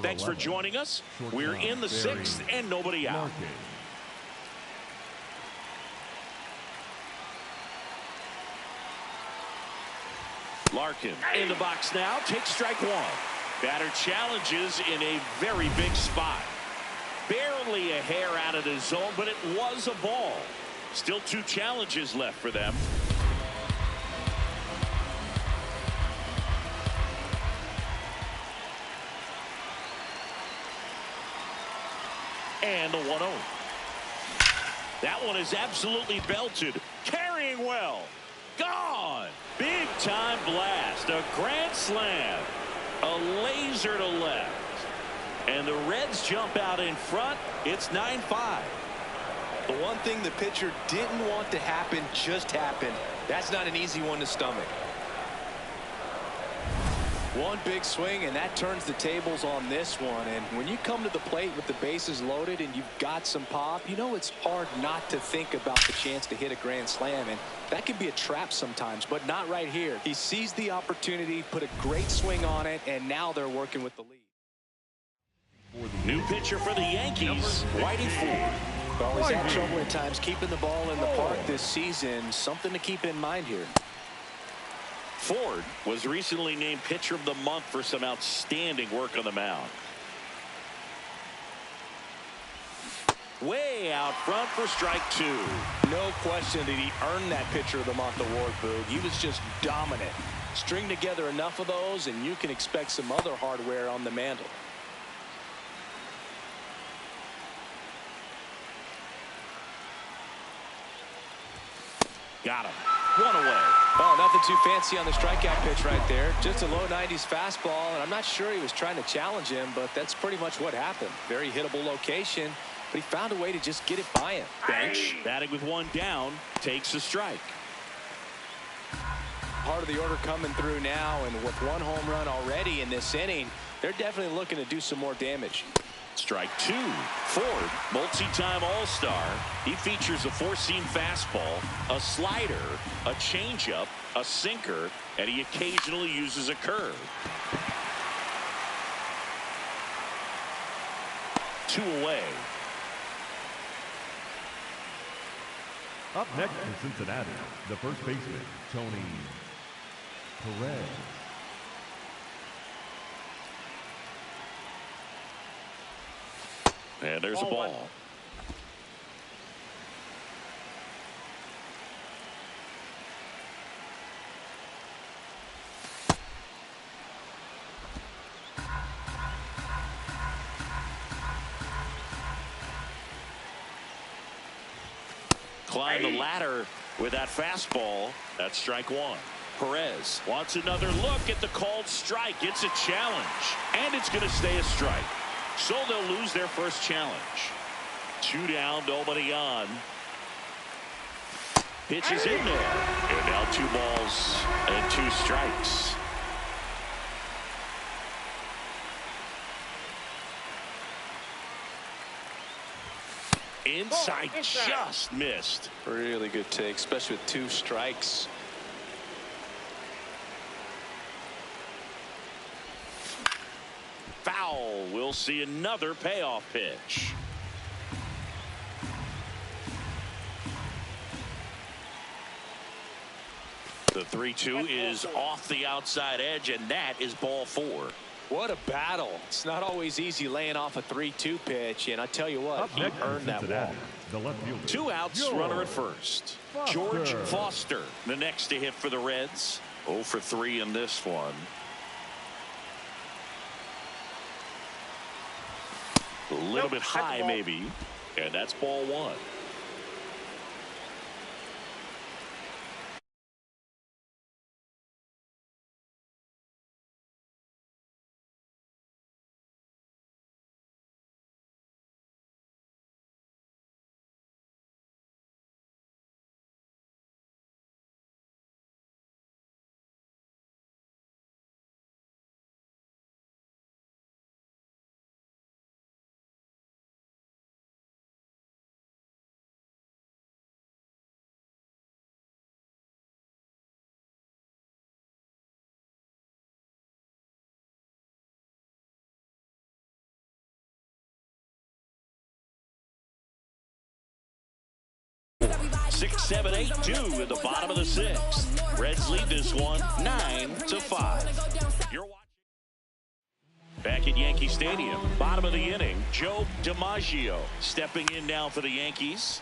Thanks for joining us. We're in the 6th and nobody out. Larkin in the box now, takes strike one. Batter challenges in a very big spot. Barely a hair out of the zone, but it was a ball. Still 2 challenges left for them. And the 1-0. That one is absolutely belted. Carrying well. Gone. Big time blast. A grand slam. A laser to left. And the Reds jump out in front. It's 9-5. The one thing the pitcher didn't want to happen just happened. That's not an easy one to stomach. One big swing, and that turns the tables on this one. And when you come to the plate with the bases loaded and you've got some pop, you know it's hard not to think about the chance to hit a grand slam. And that can be a trap sometimes, but not right here. He seized the opportunity, put a great swing on it, and now they're working with the lead. New pitcher for the Yankees, Whitey Ford. Well, he's had trouble at times keeping the ball in the park this season. Something to keep in mind here. Ford was recently named Pitcher of the Month for some outstanding work on the mound. Way out front for strike 2. No question that he earned that Pitcher of the Month award, Boog. He was just dominant. String together enough of those, and you can expect some other hardware on the mantle. Got him. One away. Oh, nothing too fancy on the strikeout pitch right there. Just a low 90s fastball, and I'm not sure he was trying to challenge him, but that's pretty much what happened. Very hittable location, but he found a way to just get it by him. Bench, batting with 1 down, takes a strike. Part of the order coming through now, and with 1 home run already in this inning, they're definitely looking to do some more damage. Strike 2. Ford, multi-time All-Star. He features a 4-seam fastball, a slider, a changeup, a sinker, and he occasionally uses a curve. 2 away. Up next for Cincinnati, the first baseman, Tony Perez. And there's a ball. Climb the ladder with that fastball. That's strike 1. Perez wants another look at the called strike. It's a challenge, and it's going to stay a strike. So they'll lose their first challenge. 2 down, nobody on. Pitch is in there. And now 2 balls and 2 strikes. Inside, just missed. Really good take, especially with 2 strikes. Foul. We'll see another payoff pitch. The 3-2 is off the outside edge, and that is ball 4. What a battle. It's not always easy laying off a 3-2 pitch, and I tell you what, he earned that walk. 2 outs, runner at first. George Foster, the next to hit for the Reds. 0 for 3 in this one. A little bit high, maybe. And that's ball 1. 6, 7, 8, 2 in the bottom of the 6th. Reds lead this one 9-5. You're watching back at Yankee Stadium. Bottom of the inning, Joe DiMaggio stepping in now for the Yankees.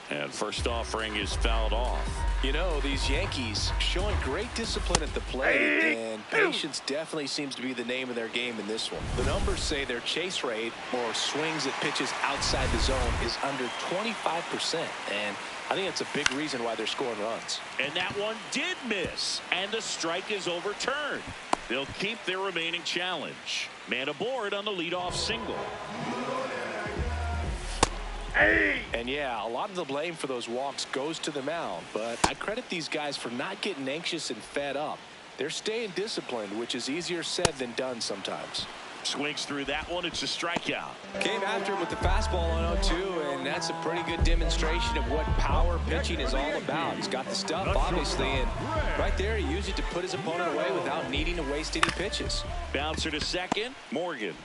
And first offering is fouled off. You know, these Yankees showing great discipline at the plate, and patience definitely seems to be the name of their game in this one. The numbers say their chase rate, or swings at pitches outside the zone, is under 25%, and I think that's a big reason why they're scoring runs. And that one did miss, and the strike is overturned. They'll keep their remaining challenge. Man aboard on the leadoff single. And yeah, a lot of the blame for those walks goes to the mound, but I credit these guys for not getting anxious and fed up. They're staying disciplined, which is easier said than done sometimes. Swings through that one. It's a strikeout. Came after him with the fastball on 0-2, and that's a pretty good demonstration of what power pitching is all about. He's got the stuff, obviously, and right there he used it to put his opponent away without needing to waste any pitches. Bouncer to second. Morgan.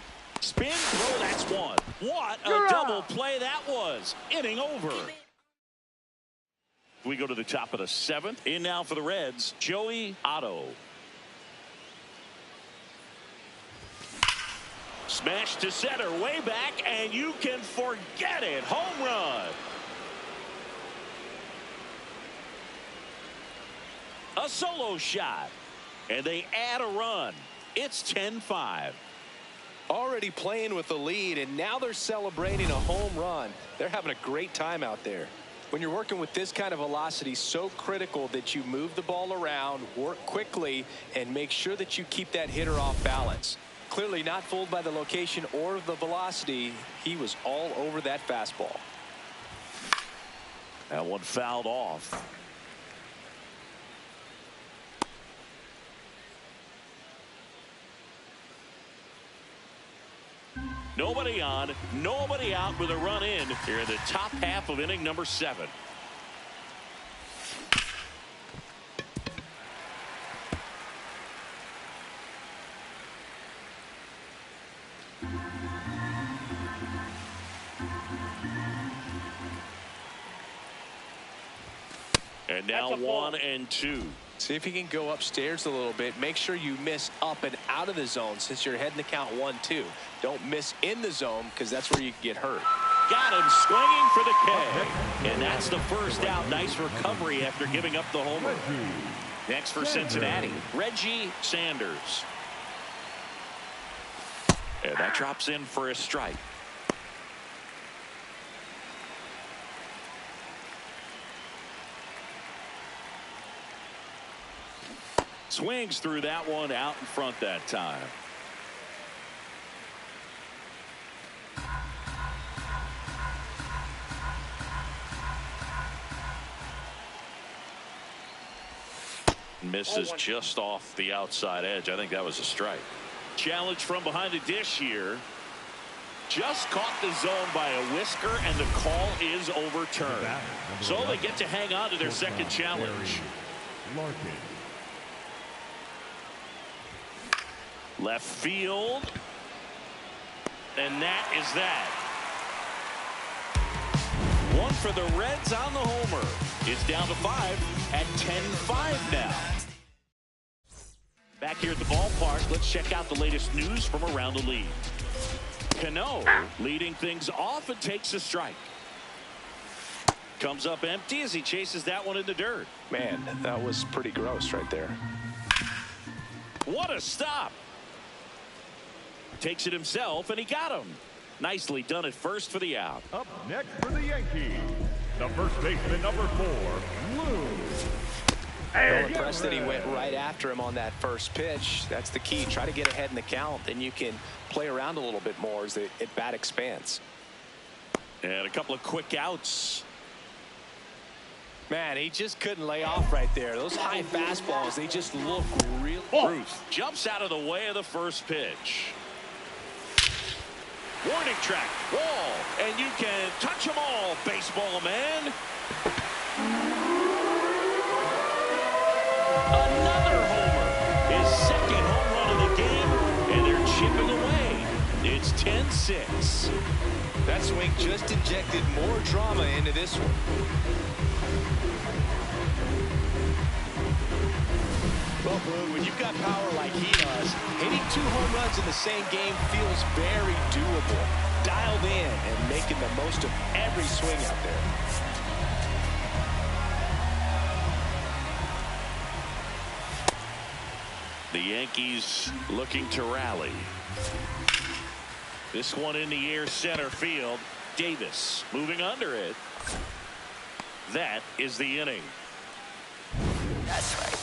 Spin throw. That's one. What a double play that was. Inning over. We go to the top of the 7th. In now for the Reds, Joey Otto. Smash to center, way back, and you can forget it. Home run. A solo shot, and they add a run. It's 10-5. Already playing with the lead, and now they're celebrating a home run. They're having a great time out there. When you're working with this kind of velocity, so critical that you move the ball around, work quickly, and make sure that you keep that hitter off balance. Clearly not fooled by the location or the velocity. He was all over that fastball. That one fouled off. Nobody on, nobody out with a run in here in the top half of inning number 7. And now 1-2. See if you can go upstairs a little bit. Make sure you miss up and out of the zone since you're heading to count 1-2. Don't miss in the zone because that's where you can get hurt. Got him swinging for the K. And that's the first out. Nice recovery after giving up the homer. Next for Cincinnati, Reggie Sanders. And that drops in for a strike. Swings through that one, out in front that time. Misses just off the outside edge. I think that was a strike. Challenge from behind the dish here. Just caught the zone by a whisker, and the call is overturned. So they get to hang on to their second challenge. Left field. And that is that. One for the Reds on the homer. It's down to 5 at 10-5 now. Back here at the ballpark, let's check out the latest news from around the league. Cano leading things off and takes a strike. Comes up empty as he chases that one in the dirt. Man, that was pretty gross right there. What a stop. Takes it himself, and he got him. Nicely done at first for the out. Up next for the Yankees, the first baseman, number 4, Lou. Well impressed that he went right after him on that first pitch. That's the key. Try to get ahead in the count, then you can play around a little bit more as the at-bat expands. And a couple of quick outs. Man, he just couldn't lay off right there. Those high fastballs, they just look real. Bruce jumps out of the way of the first pitch. Warning track, wall, and you can touch them all, baseball man. Another homer, his second home run of the game, and they're chipping away. It's It's 10-6. That swing just injected more drama into this one. Well, Boone, when you've got power like he does, hitting 2 home runs in the same game feels very doable. Dialed in and making the most of every swing out there. The Yankees looking to rally. This one in the air, center field. Davis moving under it. That is the inning. That's right.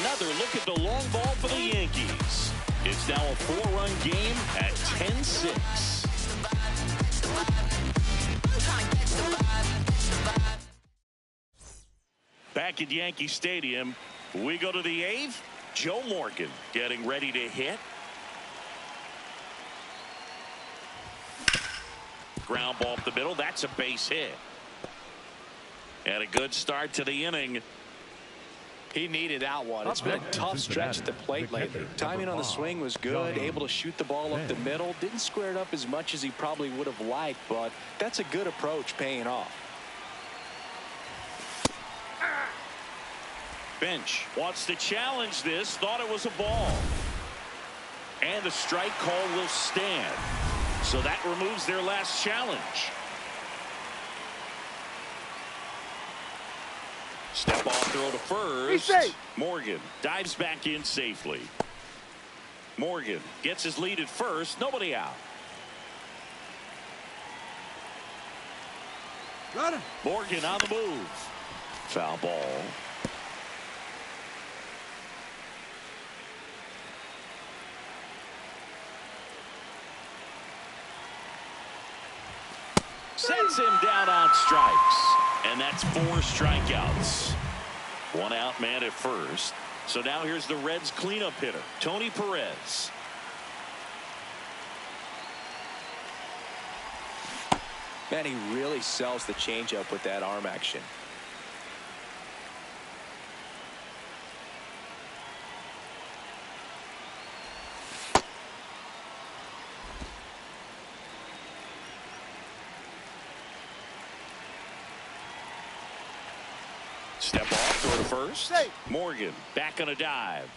Another look at the long ball for the Yankees. It's now a 4-run game at 10-6. Back at Yankee Stadium, we go to the 8th. Joe Morgan getting ready to hit. Ground ball up the middle. That's a base hit. And a good start to the inning. He needed that one. It's been a tough stretch at the plate lately. Timing on the swing was good. Able to shoot the ball up the middle. Didn't square it up as much as he probably would have liked, but that's a good approach paying off. Bench wants to challenge this. Thought it was a ball. And the strike call will stand. So that removes their last challenge. Step off throw to first. Morgan dives back in safely. Morgan gets his lead at first. Nobody out. Morgan on the move. Foul ball. Sends him down on strikes. And that's 4 strikeouts. 1 out man at first. So now here's the Reds cleanup hitter, Tony Perez. Man, he really sells the changeup with that arm action. Step off, throw to first. Morgan back on a dive.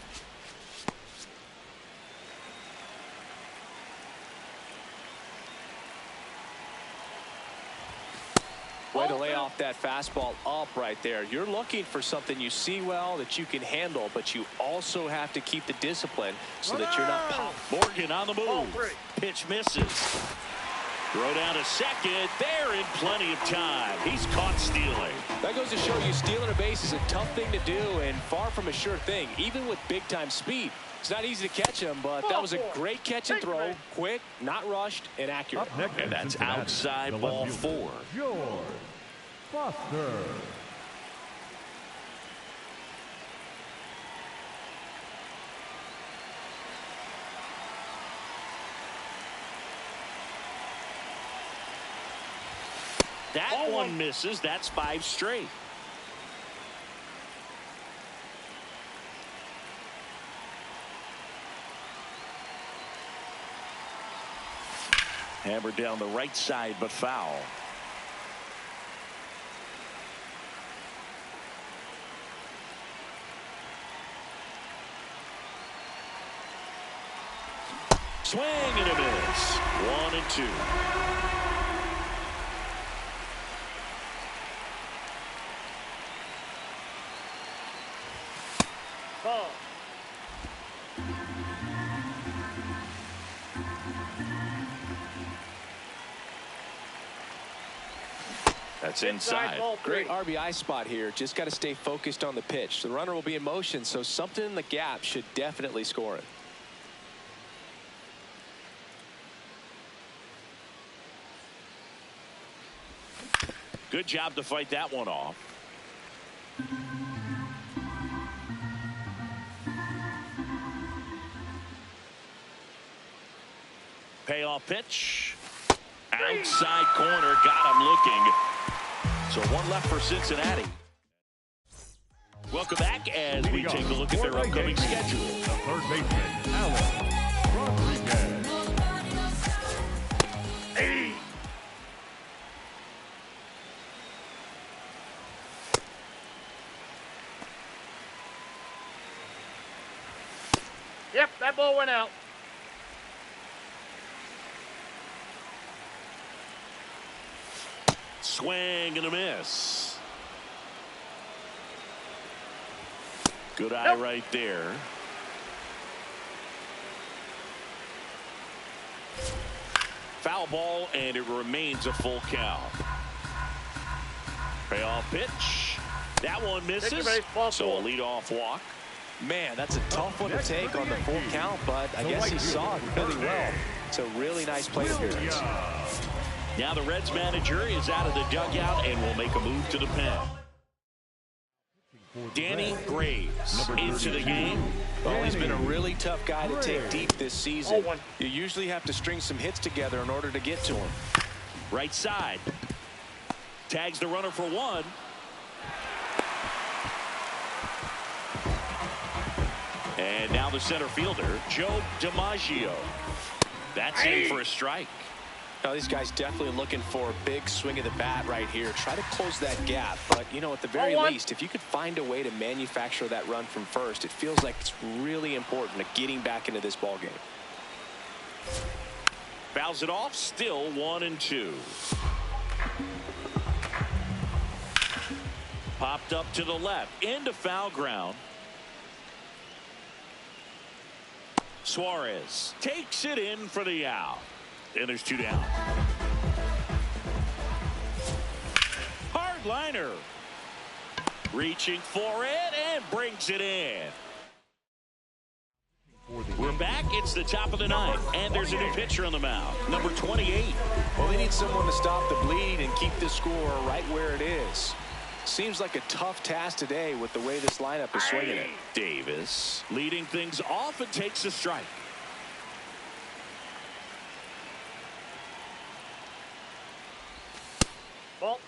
Way to lay off that fastball up right there. You're looking for something you see well that you can handle, but you also have to keep the discipline so that you're not popped. Morgan on the move. Pitch misses. Throw down to second. There in plenty of time. He's caught stealing. That goes to show you stealing a base is a tough thing to do and far from a sure thing, even with big-time speed. It's not easy to catch him, but that was a great catch and throw. Quick, not rushed, and accurate. And that's outside ball 4. George Foster. That one misses. That's 5 straight. Hammered down the right side, but foul. Swing and a miss. 1-2. That's inside. Great RBI spot here. Just got to stay focused on the pitch. The runner will be in motion, so something in the gap should definitely score it. Good job to fight that one off. Payoff pitch. Outside corner. Got him looking. So 1 left for Cincinnati. Welcome back as we take a look at their upcoming schedule. The third baseman, Alex Rodriguez. Yep, that ball went out. Swing and a miss. Good eye right there. Foul ball, and it remains a full count. Payoff pitch. That one misses. So a leadoff walk. Man, that's a tough one to take on the full count, but I guess he saw it really well. It's a really nice plate appearance. Now the Reds manager is out of the dugout and will make a move to the pen. Danny Graves into the game. Well, he's been a really tough guy to take deep this season. You usually have to string some hits together in order to get to him. Right side. Tags the runner for one. And now the center fielder, Joe DiMaggio. That's in for a strike. Now, these guys definitely looking for a big swing of the bat right here. Try to close that gap. But, you know, at the very least, if you could find a way to manufacture that run from first, it feels like it's really important to getting back into this ball game. Fouls it off. Still 1-2. Popped up to the left. Into foul ground. Suarez takes it in for the out. And there's two down. Hard liner. Reaching for it and brings it in. We're back. It's the top of the ninth. And there's a new pitcher on the mound. Number 28. Well, they need someone to stop the bleed and keep the score right where it is. Seems like a tough task today with the way this lineup is swinging it. Davis leading things off and takes a strike. Ball.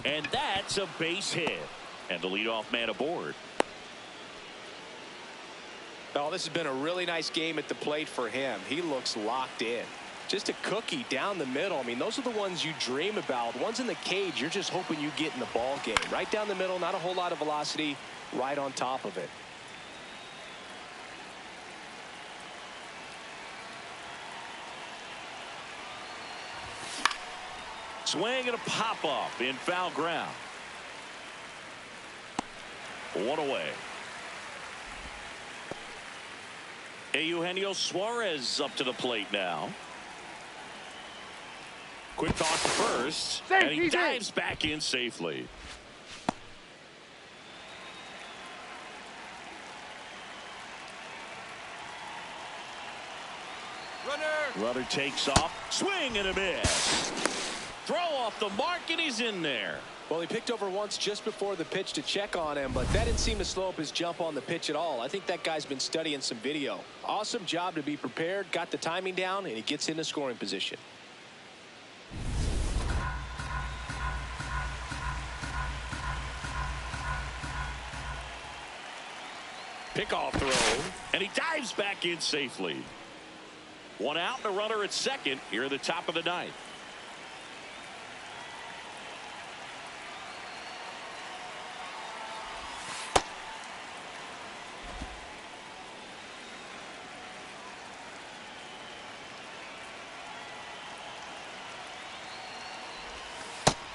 And that's a base hit. And the leadoff man aboard. Oh, this has been a really nice game at the plate for him. He looks locked in. Just a cookie down the middle. I mean, those are the ones you dream about. Ones in the cage, you're just hoping you get in the ball game. Right down the middle, not a whole lot of velocity, right on top of it. Swing and a pop-up in foul ground. One away. Eugenio Suarez up to the plate now. Quick toss to first. And he dives back in safely. Runner takes off. Swing and a miss. Throw off the mark, and he's in there. Well, he picked over once just before the pitch to check on him, but that didn't seem to slow up his jump on the pitch at all. I think that guy's been studying some video. Awesome job to be prepared, got the timing down, and he gets into scoring position. Pickoff throw, and he dives back in safely. One out and a runner at second here at the top of the ninth.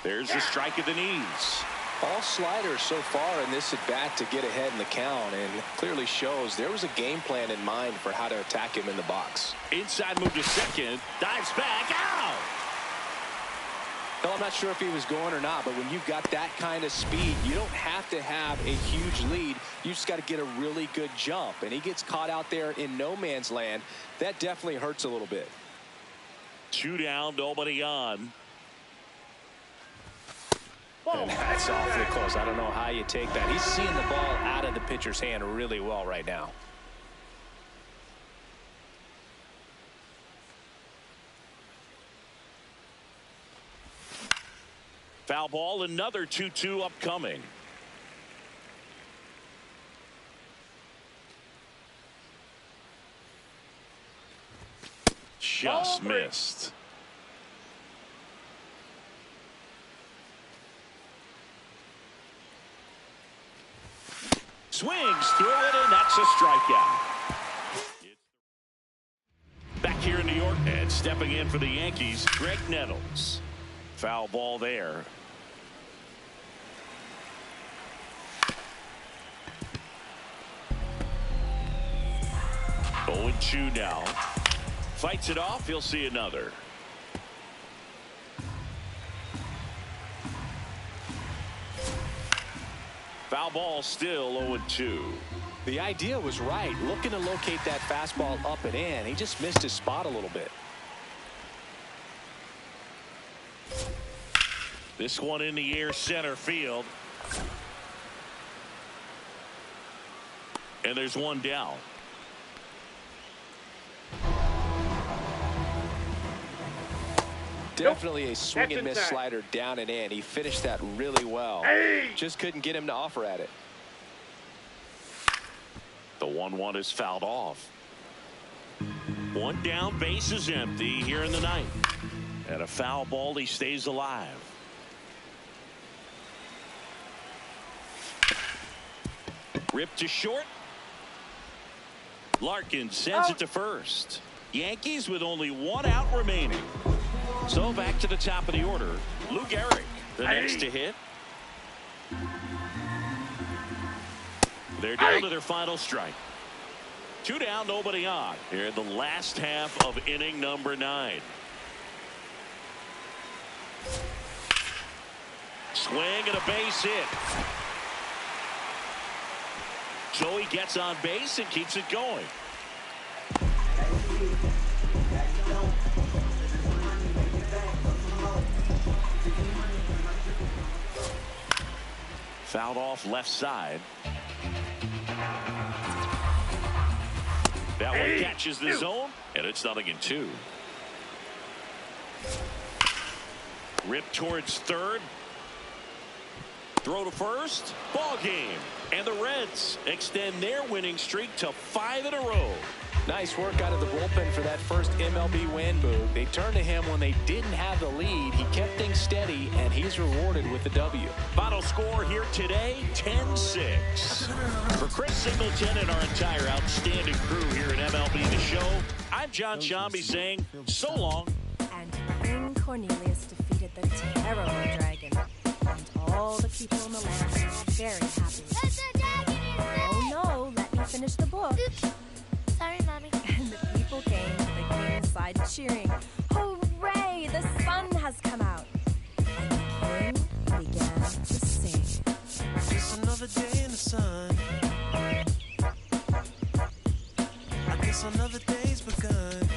There's a strike at the knees. All sliders so far in this at bat to get ahead in the count, and clearly shows there was a game plan in mind for how to attack him in the box. Inside move to second, dives back out. Well, I'm not sure if he was going or not, but when you've got that kind of speed, you don't have to have a huge lead. You just got to get a really good jump, and he gets caught out there in no man's land. That definitely hurts a little bit. Two down, nobody on. And that's awfully close. I don't know how you take that. He's seeing the ball out of the pitcher's hand really well right now. Foul ball, another 2-2 upcoming. Just missed. Swings through it, and that's a strikeout. Back here in New York, and stepping in for the Yankees, Greg Nettles. Foul ball there. 0-2 now. Fights it off. He'll see another. Foul ball, still 0-2. The idea was right. Looking to locate that fastball up and in. He just missed his spot a little bit. This one in the air, center field. And there's one down. Definitely a swing and miss slider down and in. He finished that really well. Just couldn't get him to offer at it. The 1-1 is fouled off. One down, base is empty here in the ninth. And a foul ball, he stays alive. Ripped to short. Larkin sends it to first. Yankees with only one out remaining. So back to the top of the order. Lou Gehrig, the next to hit. They're down to their final strike. 2 down, nobody on. Here in the last half of inning number 9. Swing and a base hit. Joey gets on base and keeps it going. Fouled off left side. That one catches the zone, and it's 0-2. Rip towards third. Throw to first. Ball game. And the Reds extend their winning streak to 5 in a row. Nice work out of the bullpen for that first MLB win, Boog. They turned to him when they didn't have the lead. He kept things steady, and he's rewarded with the W. Final score here today, 10-6. For Chris Singleton and our entire outstanding crew here at MLB The Show, I'm John Shambi saying so long. And King Cornelius defeated the terrible dragon. And all the people in the land were very happy. Oh no, let me finish the book. Oops. Sorry, Mommy. And the people came to the king's side cheering. Hooray! The sun has come out. And the king began to sing. Just another day in the sun. I guess another day's begun.